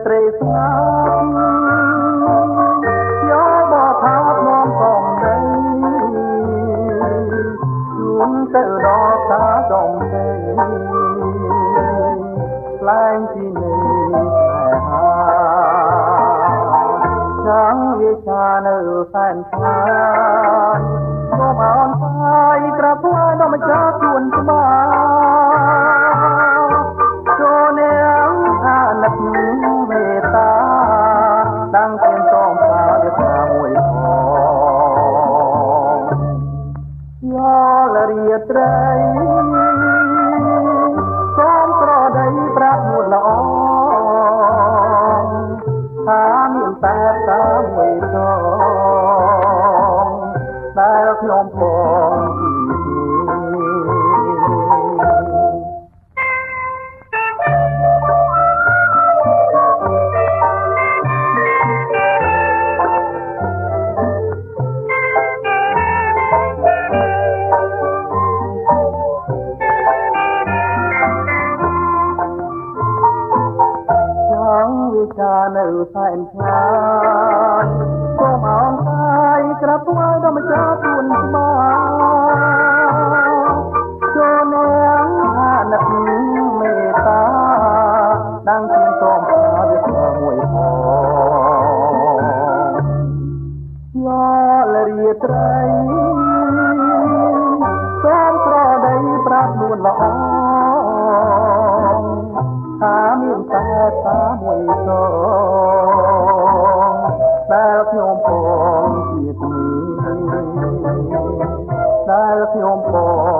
ត្រីស្ងាត់យកបោផាត់នាំផងដីជូនទៅដល់តាចំទេខ្លែងពីនេះតែហាចាំវាចានៅសែនស្ងាត់មកអនស្អីក្រាបថ្វាយដល់ម្ចាស់ជួនច្បាចូលនាងអាណិតមេត្តាតាំងពីតងសាវាថាមួយផងយករាត្រីសូមក្រដីប្រាប់មួយល្អថាមានតែតាមួយដងដែលខ្ញុំបងនៅសែនឆ្ងាយសូមអោនកាយក្រាបថ្វាយដល់ម្ចាស់ទួនច្បាចូលនាងអាណិតមេត្តាដាំងជាសូមផ្សាវាមួយផងយករាត្រីសូមក្រដីប្រាប់នួនល្អថាមានតែតាមួយដងដែលខ្ញុំបងជាទីដែលខ្ញុំបង